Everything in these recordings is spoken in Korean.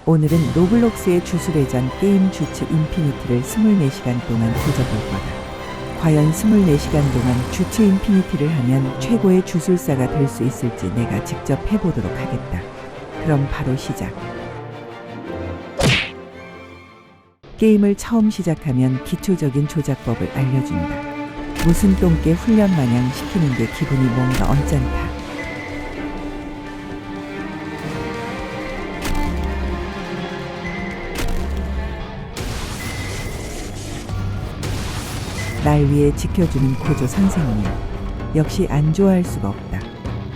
오늘은 로블록스의 주술회전 게임 주츠 인피니티를 24시간 동안 조져볼 거다. 과연 24시간 동안 주츠 인피니티를 하면 최고의 주술사가 될 수 있을지 내가 직접 해보도록 하겠다. 그럼 바로 시작. 게임을 처음 시작하면 기초적인 조작법을 알려준다. 무슨 똥개 훈련 마냥 시키는 게 기분이 뭔가 언짢다. 날 위해 지켜주는 고조 선생님. 역시 안 좋아할 수가 없다.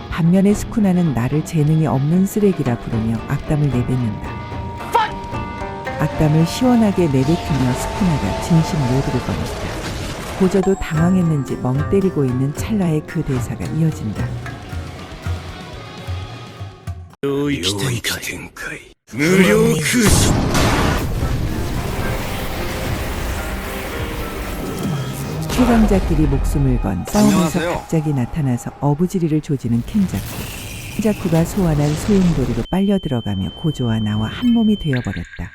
반면에 스쿠나는 나를 재능이 없는 쓰레기라 부르며 악담을 내뱉는다. 악담을 시원하게 내뱉으며 스쿠나가 진심 모드를 꺼냈다. 고조도 당황했는지 멍 때리고 있는 찰나에 그 대사가 이어진다. 최강자끼리 목숨을 건 싸움에서 갑자기 나타나서 어부지리를 조지는 켄자쿠. 켄자쿠가 소환한 소용돌이로 빨려 들어가며 고조와 나와 한 몸이 되어버렸다.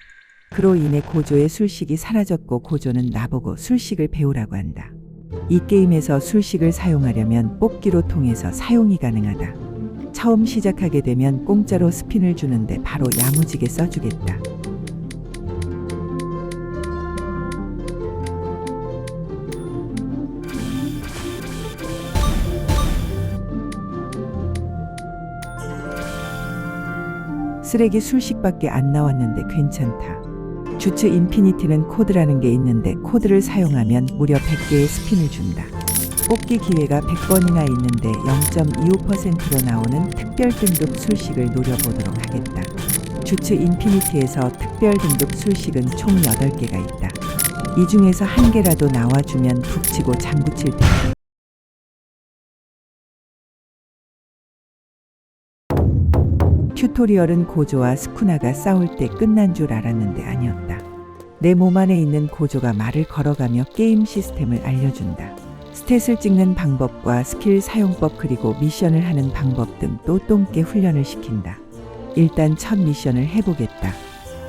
그로 인해 고조의 술식이 사라졌고 고조는 나보고 술식을 배우라고 한다. 이 게임에서 술식을 사용하려면 뽑기로 통해서 사용이 가능하다. 처음 시작하게 되면 공짜로 스핀을 주는데 바로 야무지게 써주겠다. 쓰레기 술식밖에 안 나왔는데 괜찮다. 주츠 인피니티는 코드라는 게 있는데 코드를 사용하면 무려 100개의 스핀을 준다. 뽑기 기회가 100번이나 있는데 0.25%로 나오는 특별 등급 술식을 노려보도록 하겠다. 주츠 인피니티에서 특별 등급 술식은 총 8개가 있다. 이 중에서 한 개라도 나와주면 북치고 장구칠 테다. 튜토리얼은 고조와 스쿠나가 싸울 때 끝난 줄 알았는데 아니었다. 내 몸 안에 있는 고조가 말을 걸어가며 게임 시스템을 알려준다. 스탯을 찍는 방법과 스킬 사용법 그리고 미션을 하는 방법 등 또 똥개 훈련을 시킨다. 일단 첫 미션을 해보겠다.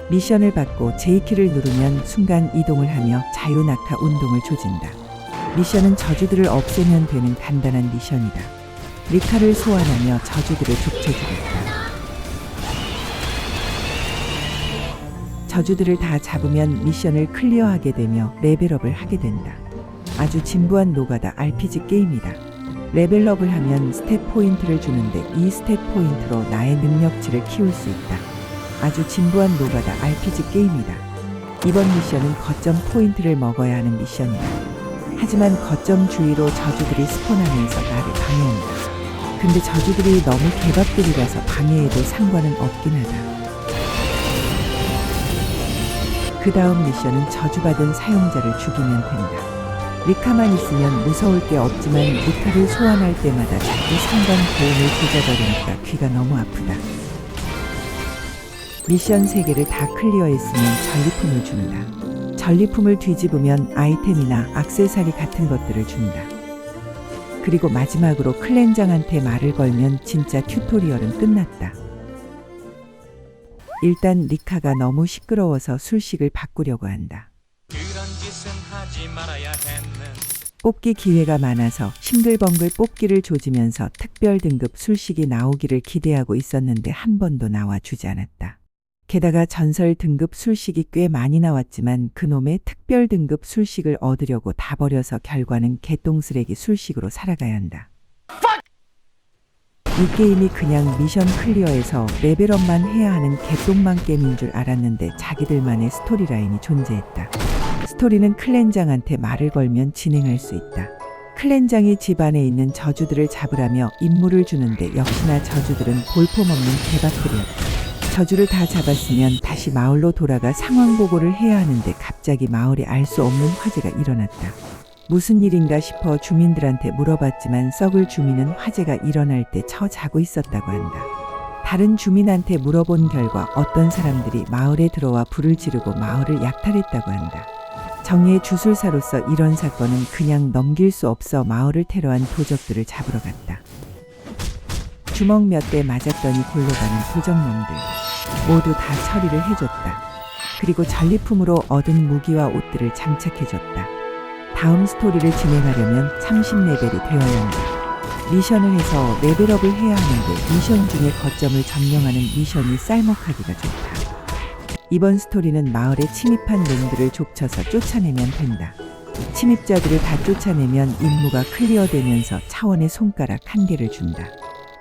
미션을 받고 J키를 누르면 순간 이동을 하며 자유낙하 운동을 조진다. 미션은 저주들을 없애면 되는 간단한 미션이다. 리카를 소환하며 저주들을 족쳐주겠다. 저주들을 다 잡으면 미션을 클리어하게 되며 레벨업을 하게 된다. 아주 진부한 노가다 RPG 게임이다. 레벨업을 하면 스탯 포인트를 주는데 이 스탯 포인트로 나의 능력치를 키울 수 있다. 아주 진부한 노가다 RPG 게임이다. 이번 미션은 거점 포인트를 먹어야 하는 미션이다. 하지만 거점 주위로 저주들이 스폰하면서 나를 방해한다. 근데 저주들이 너무 개밥들이라서 방해해도 상관은 없긴 하다. 그 다음 미션은 저주받은 사용자를 죽이면 된다. 리카만 있으면 무서울 게 없지만 리카를 소환할 때마다 자꾸 상단 고음을 조져버리니까 귀가 너무 아프다. 미션 3개를 다 클리어했으면 전리품을 준다. 전리품을 뒤집으면 아이템이나 액세서리 같은 것들을 준다. 그리고 마지막으로 클렌장한테 말을 걸면 진짜 튜토리얼은 끝났다. 일단 리카가 너무 시끄러워서 술식을 바꾸려고 한다. 뽑기 기회가 많아서 싱글벙글 뽑기를 조지면서 특별 등급 술식이 나오기를 기대하고 있었는데 한 번도 나와주지 않았다. 게다가 전설 등급 술식이 꽤 많이 나왔지만 그놈의 특별 등급 술식을 얻으려고 다 버려서 결과는 개똥쓰레기 술식으로 살아가야 한다. 이 게임이 그냥 미션 클리어해서 레벨업만 해야 하는 개똥만 게임인 줄 알았는데 자기들만의 스토리라인이 존재했다. 스토리는 클렌장한테 말을 걸면 진행할 수 있다. 클렌장이 집 안에 있는 저주들을 잡으라며 임무를 주는데 역시나 저주들은 볼품없는 개밥들이었다. 저주를 다 잡았으면 다시 마을로 돌아가 상황 보고를 해야 하는데 갑자기 마을에 알 수 없는 화재가 일어났다. 무슨 일인가 싶어 주민들한테 물어봤지만 썩을 주민은 화재가 일어날 때 자고 있었다고 한다. 다른 주민한테 물어본 결과 어떤 사람들이 마을에 들어와 불을 지르고 마을을 약탈했다고 한다. 정의의 주술사로서 이런 사건은 그냥 넘길 수 없어 마을을 테러한 도적들을 잡으러 갔다. 주먹 몇 대 맞았더니 골로 가는 도적놈들. 모두 다 처리를 해줬다. 그리고 전리품으로 얻은 무기와 옷들을 장착해줬다. 다음 스토리를 진행하려면 30레벨이 되어야 한다. 미션을 해서 레벨업을 해야 하는데 미션 중에 거점을 점령하는 미션이 쌀먹하기가 좋다. 이번 스토리는 마을에 침입한 놈들을 족쳐서 쫓아내면 된다. 침입자들을 다 쫓아내면 임무가 클리어되면서 차원의 손가락 1개를 준다.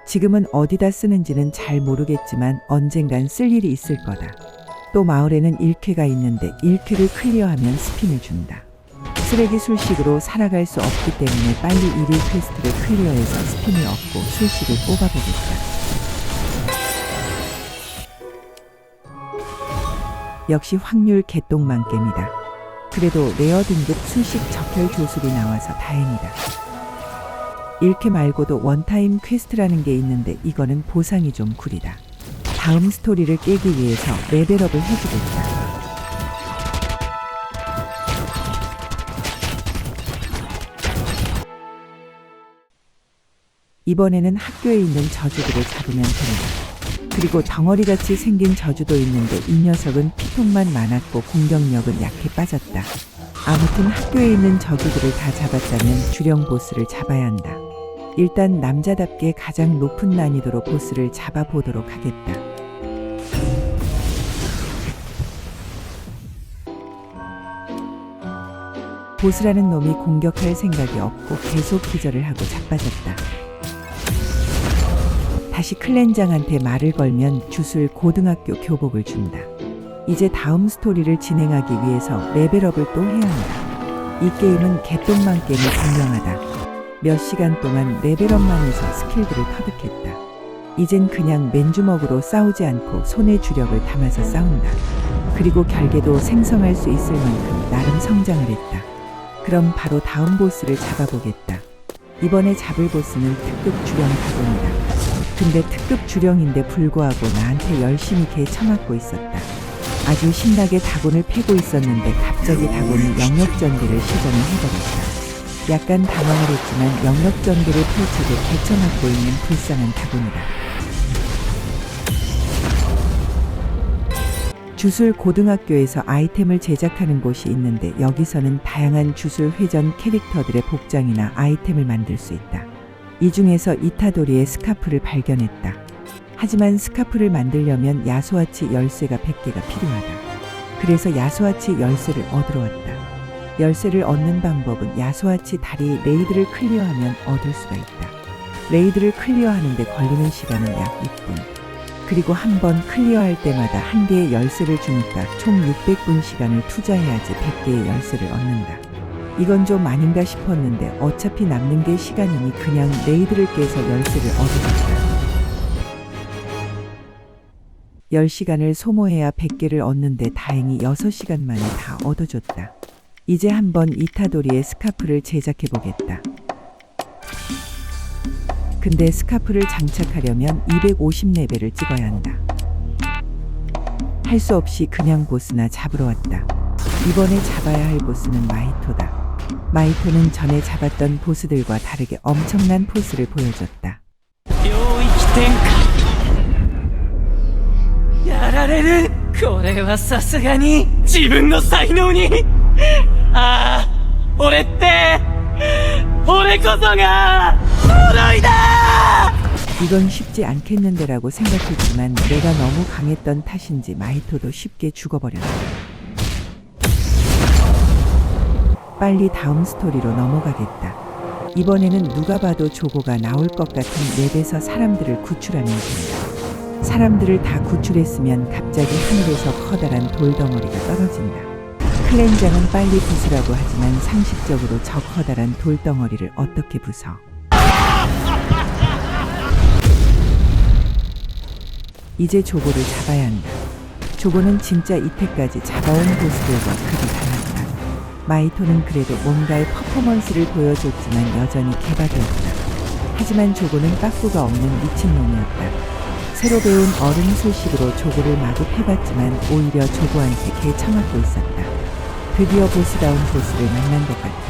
지금은 어디다 쓰는지는 잘 모르겠지만 언젠간 쓸 일이 있을 거다. 또 마을에는 1쾌가 있는데 1쾌를 클리어하면 스핀을 준다. 쓰레기 술식으로 살아갈 수 없기 때문에 빨리 1일 퀘스트를 클리어해서 스핀을 얻고 술식을 뽑아보겠다. 역시 확률 개똥만겜이다. 그래도 레어 등급 술식 적혈 조술이 나와서 다행이다. 1쾌 말고도 원타임 퀘스트라는 게 있는데 이거는 보상이 좀 구리다. 다음 스토리를 깨기 위해서 레벨업을 해주겠다. 이번에는 학교에 있는 저주들을 잡으면 된다. 그리고 덩어리같이 생긴 저주도 있는데 이 녀석은 피통만 많았고 공격력은 약해 빠졌다. 아무튼 학교에 있는 저주들을 다 잡았다면 주령 보스를 잡아야 한다. 일단 남자답게 가장 높은 난이도로 보스를 잡아보도록 하겠다. 보스라는 놈이 공격할 생각이 없고 계속 기절을 하고 자빠졌다. 다시 클렌장한테 말을 걸면 주술 고등학교 교복을 준다. 이제 다음 스토리를 진행하기 위해서 레벨업을 또 해야 한다. 이 게임은 개똥만 게임이 분명하다. 몇 시간 동안 레벨업만 해서 스킬들을 터득했다. 이젠 그냥 맨주먹으로 싸우지 않고 손에 주력을 담아서 싸운다. 그리고 결계도 생성할 수 있을 만큼 나름 성장을 했다. 그럼 바로 다음 보스를 잡아보겠다. 이번에 잡을 보스는 특급 주령 다곤이다. 근데 특급 주령인데 불구하고 나한테 열심히 개 쳐맞고 있었다. 아주 신나게 다곤을 패고 있었는데 갑자기 다곤이 영역전개를 시전을 해버렸다. 약간 당황을 했지만 영역전개를 펼쳐도 개 쳐맞고 있는 불쌍한 다곤이다. 주술 고등학교에서 아이템을 제작하는 곳이 있는데 여기서는 다양한 주술 회전 캐릭터들의 복장이나 아이템을 만들 수 있다. 이 중에서 이타도리의 스카프를 발견했다. 하지만 스카프를 만들려면 야수아치 열쇠가 100개가 필요하다. 그래서 야수아치 열쇠를 얻으러 왔다. 열쇠를 얻는 방법은 야수아치 다리 레이드를 클리어하면 얻을 수가 있다. 레이드를 클리어하는데 걸리는 시간은 약 6분. 그리고 한 번 클리어할 때마다 한 개의 열쇠를 주니까 총 600분 시간을 투자해야지 100개의 열쇠를 얻는다. 이건 좀 아닌가 싶었는데 어차피 남는 게 시간이니 그냥 레이드를 깨서 열쇠를 얻어줬다. 10시간을 소모해야 100개를 얻는데 다행히 6시간 만에 다 얻어줬다. 이제 한번 이타도리의 스카프를 제작해보겠다. 근데 스카프를 장착하려면 250레벨을 찍어야 한다. 할 수 없이 그냥 보스나 잡으러 왔다. 이번에 잡아야 할 보스는 마이토다. 마이토는 전에 잡았던 보스들과 다르게 엄청난 포스를 보여줬다. やられる。これはさすがに自分の才能に。ああ、俺こそが呪いだ。 이건 쉽지 않겠는데라고 생각했지만 내가 너무 강했던 탓인지 마이토도 쉽게 죽어버렸다. 빨리 다음 스토리로 넘어가겠다. 이번에는 누가 봐도 조고가 나올 것 같은 맵에서 사람들을 구출하면 된다. 사람들을 다 구출했으면 갑자기 하늘에서 커다란 돌덩어리가 떨어진다. 클렌장은 빨리 부수라고 하지만 상식적으로 저 커다란 돌덩어리를 어떻게 부숴? 이제 조고를 잡아야 한다. 조고는 진짜 이때까지 잡아온 보스들과 급이 달랐다. 마이토는 그래도 뭔가의 퍼포먼스를 보여줬지만 여전히 개박이었다. 하지만 조고는 빠꾸가 없는 미친놈이었다. 새로 배운 어른 술식으로 조고를 마구 패봤지만 오히려 조고한테 개 처맞고 있었다. 드디어 보스다운 보스를 만난 것 같다.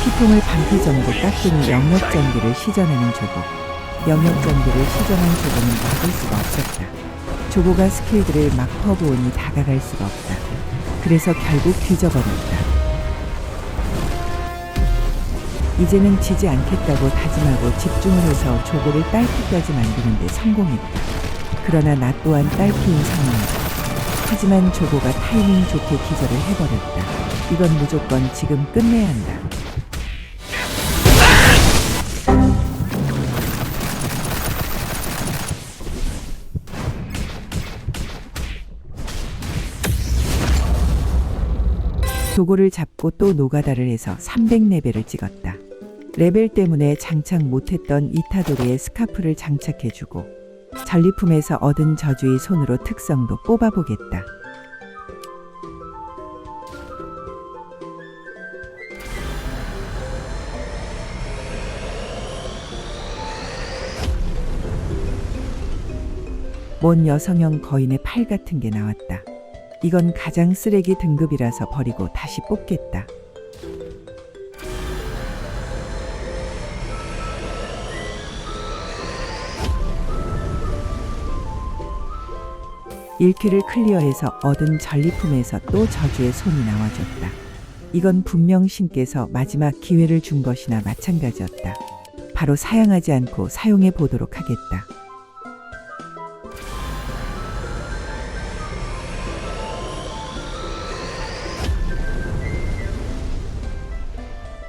피통을 반피 정도 깎으니 영역 전기를 시전하는 조고. 영역 전기를 시전한 조고는 막을 수가 없었다. 조고가 스킬들을 막 퍼부으니 다가갈 수가 없다. 그래서 결국 뒤져버렸다. 이제는 지지 않겠다고 다짐하고 집중을 해서 조고를 딸피까지 만드는 데 성공했다. 그러나 나 또한 딸피인 상황이다. 하지만 조고가 타이밍 좋게 기절을 해버렸다. 이건 무조건 지금 끝내야 한다. 조고를 잡고 또 노가다를 해서 300레벨을 찍었다. 레벨 때문에 장착 못했던 이타도리의 스카프를 장착해주고 전리품에서 얻은 저주의 손으로 특성도 뽑아보겠다. 뭔 여성형 거인의 팔 같은 게 나왔다. 이건 가장 쓰레기 등급이라서 버리고 다시 뽑겠다. (1킬을) 클리어해서 얻은 전리품에서 또 저주의 손이 나와줬다. 이건 분명 신께서 마지막 기회를 준 것이나 마찬가지였다. 바로 사양하지 않고 사용해 보도록 하겠다.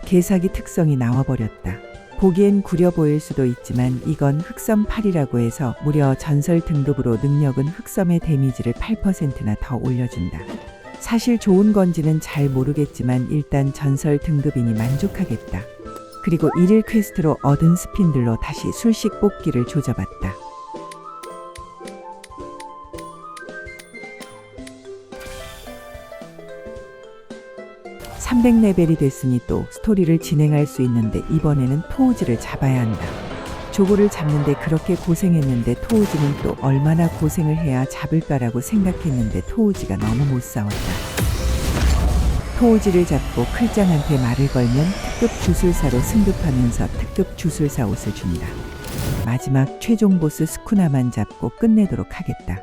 개사기 특성이 나와버렸다. 보기엔 구려 보일 수도 있지만 이건 흑섬 8이라고 해서 무려 전설 등급으로 능력은 흑섬의 데미지를 8%나 더 올려준다. 사실 좋은 건지는 잘 모르겠지만 일단 전설 등급이니 만족하겠다. 그리고 1일 퀘스트로 얻은 스핀들로 다시 술식 뽑기를 조져봤다. (300레벨이) 됐으니 또 스토리를 진행할 수 있는데 이번에는 토우지를 잡아야 한다. 조고를 잡는데 그렇게 고생했는데 토우지는 또 얼마나 고생을 해야 잡을까라고 생각했는데 토우지가 너무 못 싸웠다. 토우지를 잡고 클장한테 말을 걸면 특급 주술사로 승급하면서 특급 주술사 옷을 준다. 마지막 최종 보스 스쿠나만 잡고 끝내도록 하겠다.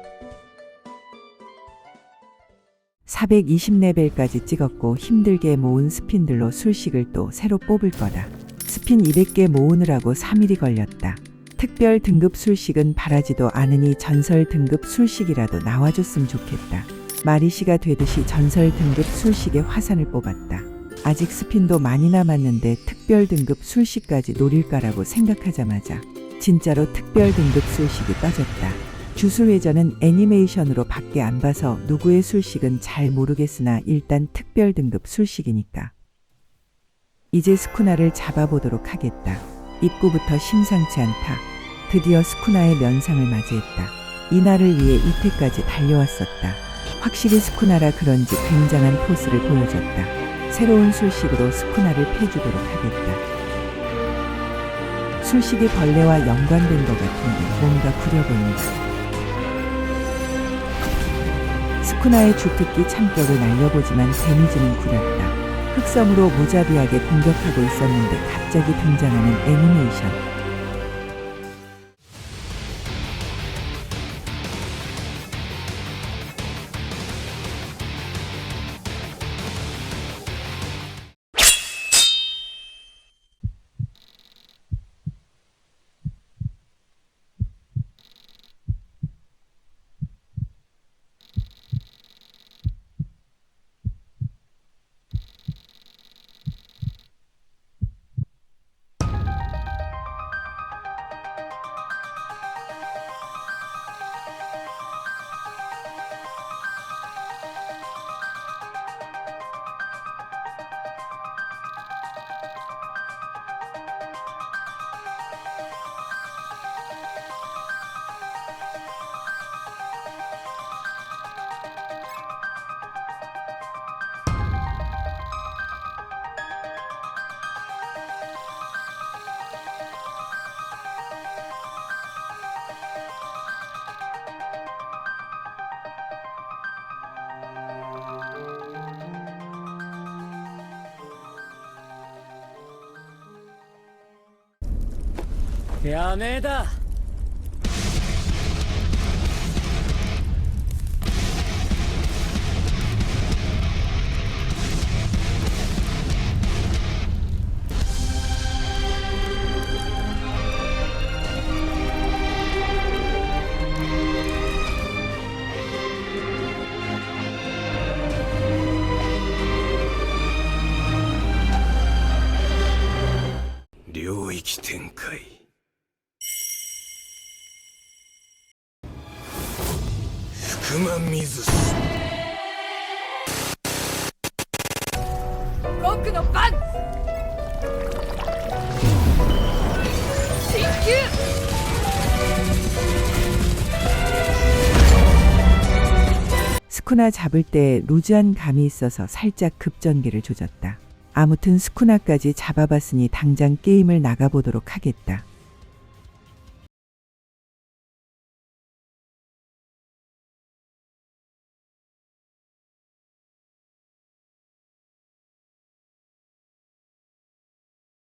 420레벨까지 찍었고 힘들게 모은 스핀들로 술식을 또 새로 뽑을 거다. 스핀 200개 모으느라고 3일이 걸렸다. 특별 등급 술식은 바라지도 않으니 전설 등급 술식이라도 나와줬으면 좋겠다. 마리시가 되듯이 전설 등급 술식의 화산을 뽑았다. 아직 스핀도 많이 남았는데 특별 등급 술식까지 노릴까라고 생각하자마자 진짜로 특별 등급 술식이 떠졌다. 주술회전은 애니메이션으로 밖에 안 봐서 누구의 술식은 잘 모르겠으나 일단 특별 등급 술식이니까. 이제 스쿠나를 잡아보도록 하겠다. 입구부터 심상치 않다. 드디어 스쿠나의 면상을 맞이했다. 이날을 위해 이때까지 달려왔었다. 확실히 스쿠나라 그런지 굉장한 포스를 보여줬다. 새로운 술식으로 스쿠나를 패주도록 하겠다. 술식이 벌레와 연관된 것 같은데 뭔가 구려 보인다. 스쿠나의 주특기 참격을 날려보지만 데미지는 구렸다. 흑섬으로 무자비하게 공격하고 있었는데 갑자기 등장하는 애니메이션. やめだ。領域展開。福間水氏。僕の番。進級。스쿠나 잡을 때 루즈한 감이 있어서 살짝 급전개를 조졌다. 아무튼 스쿠나까지 잡아봤으니 당장 게임을 나가보도록 하겠다.